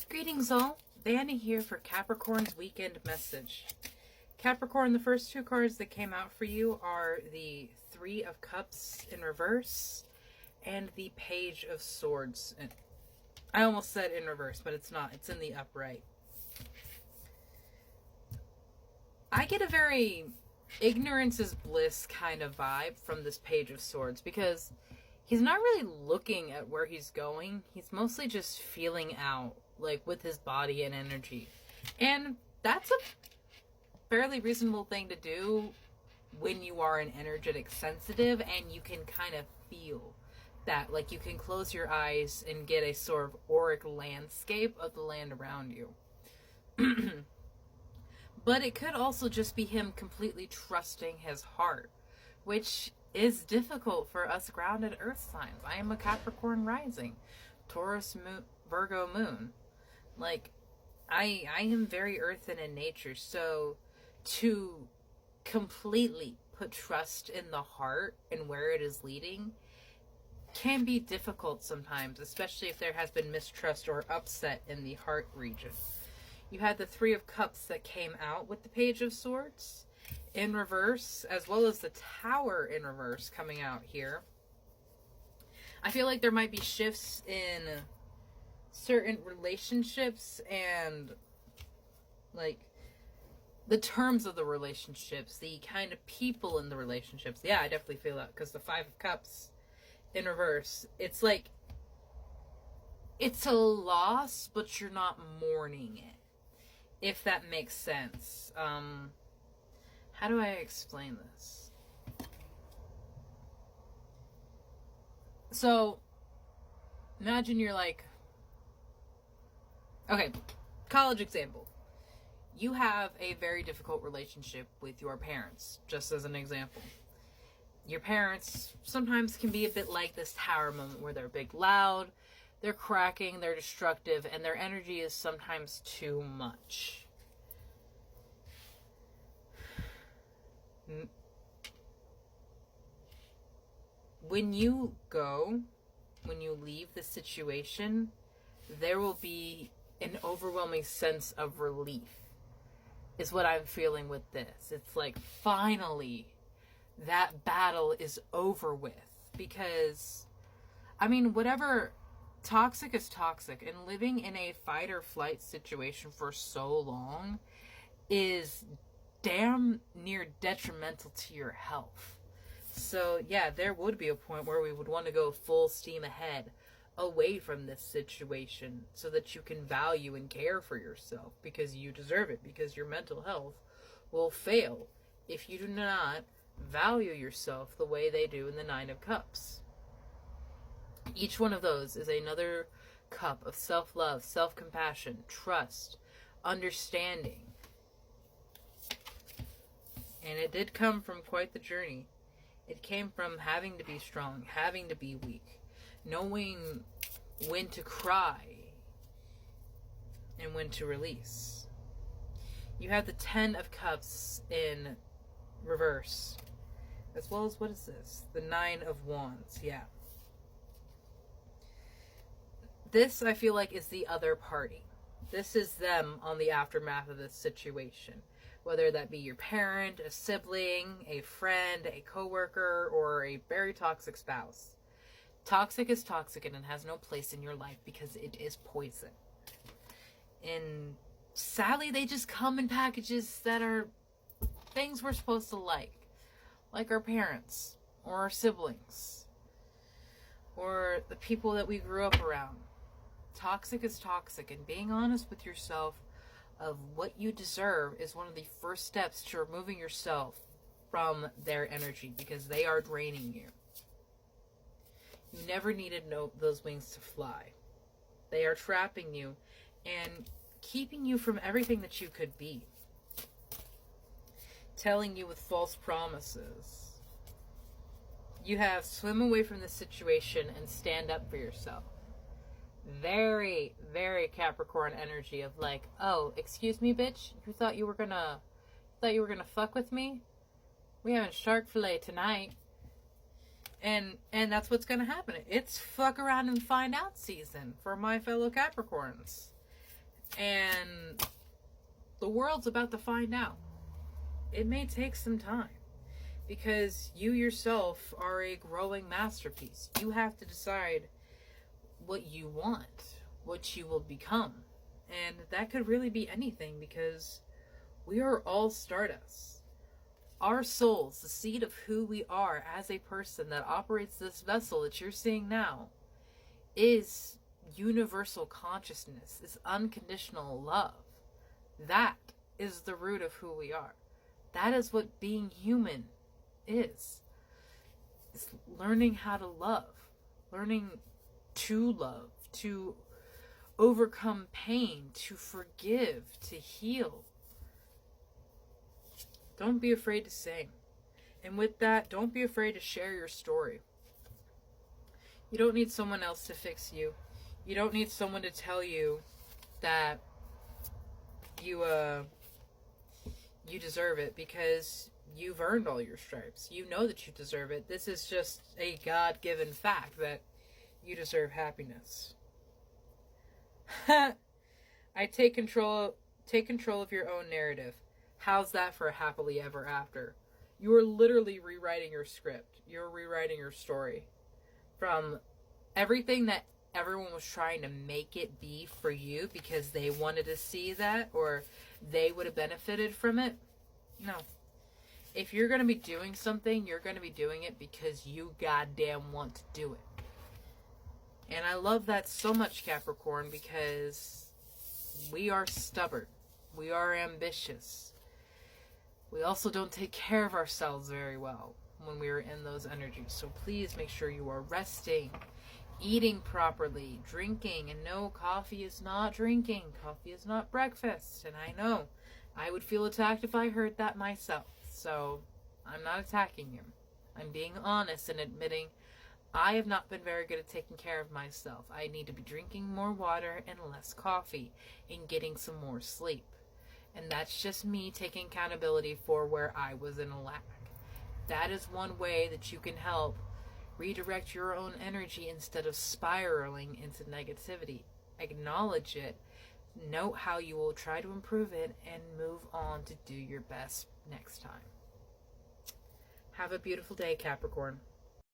Greetings all, Vanna here for Capricorn's weekend message. Capricorn, the first two cards that came out for you are the Three of Cups in reverse and the Page of Swords. I almost said in reverse, but it's not. It's in the upright. I get a very ignorance is bliss kind of vibe from this Page of Swords because he's not really looking at where he's going. He's mostly just feeling out, like with his body and energy. And that's a fairly reasonable thing to do when you are an energetic sensitive and you can kind of feel that. Like you can close your eyes and get a sort of auric landscape of the land around you. But it could also just be him completely trusting his heart, which is difficult for us grounded earth signs. I am a Capricorn rising, Taurus moon, Virgo moon. Like, I am very earthen in nature, so to completely put trust in the heart and where it is leading can be difficult sometimes, especially if there has been mistrust or upset in the heart region. You had the Three of Cups that came out with the Page of Swords in reverse, as well as the Tower in reverse coming out here. I feel like there might be shifts in certain relationships and like the terms of the relationships, the kind of people in the relationships. Yeah, I definitely feel that because the Five of Cups in reverse, it's like it's a loss, but you're not mourning it, if that makes sense. How do I explain this? So imagine you're like, okay, college example. You have a very difficult relationship with your parents, just as an example. Your parents sometimes can be a bit like this tower moment where they're big loud, they're cracking, they're destructive, and their energy is sometimes too much. When you leave the situation, there will be an overwhelming sense of relief, is what I'm feeling with this. It's like, finally, that battle is over with. Because, I mean, whatever, toxic is toxic. And living in a fight or flight situation for so long is damn near detrimental to your health. So, yeah, there would be a point where we would want to go full steam ahead away from this situation so that you can value and care for yourself because you deserve it, because your mental health will fail if you do not value yourself the way they do in the Nine of Cups. Each one of those is another cup of self-love, self-compassion, trust, understanding. And it did come from quite the journey. It came from having to be strong, having to be weak, knowing when to cry and when to release. You have the Ten of Cups in reverse, as well as, what is this? The Nine of Wands, yeah. This, I feel like, is the other party. This is them on the aftermath of this situation. Whether that be your parent, a sibling, a friend, a coworker, or a very toxic spouse. Toxic is toxic and it has no place in your life because it is poison. And sadly, they just come in packages that are things we're supposed to like our parents, or our siblings, or the people that we grew up around. Toxic is toxic, and being honest with yourself of what you deserve is one of the first steps to removing yourself from their energy, because they are draining you. You never needed those wings to fly. They are trapping you and keeping you from everything that you could be. Telling you with false promises. You have swim away from the situation and stand up for yourself. Very, very Capricorn energy of like, oh, excuse me, bitch? You thought you were gonna fuck with me? We having shark fillet tonight. And that's what's gonna happen. It's fuck around and find out season for my fellow Capricorns. And the world's about to find out. It may take some time, because you yourself are a growing masterpiece. You have to decide what you want, what you will become. And that could really be anything, because we are all stardust. Our souls, the seed of who we are as a person that operates this vessel that you're seeing now, is universal consciousness, is unconditional love. That is the root of who we are. That is what being human is. It's learning how to love, learning to overcome pain, to forgive, to heal. Don't be afraid to sing. And with that, don't be afraid to share your story. You don't need someone else to fix you. You don't need someone to tell you that you deserve it, because you've earned all your stripes. You know that you deserve it. This is just a God-given fact that you deserve happiness. I take control of your own narrative. How's that for a happily ever after? You are literally rewriting your script. You're rewriting your story. From everything that everyone was trying to make it be for you because they wanted to see that, or they would have benefited from it. No. If you're going to be doing something, you're going to be doing it because you goddamn want to do it. And I love that so much, Capricorn, because we are stubborn. We are ambitious. We also don't take care of ourselves very well when we are in those energies. So please make sure you are resting, eating properly, drinking. And no, coffee is not drinking. Coffee is not breakfast. And I know I would feel attacked if I heard that myself. So I'm not attacking you. I'm being honest and admitting I have not been very good at taking care of myself. I need to be drinking more water and less coffee and getting some more sleep. And that's just me taking accountability for where I was in a lack. That is one way that you can help redirect your own energy instead of spiraling into negativity. Acknowledge it, note how you will try to improve it, and move on to do your best next time. Have a beautiful day, Capricorn.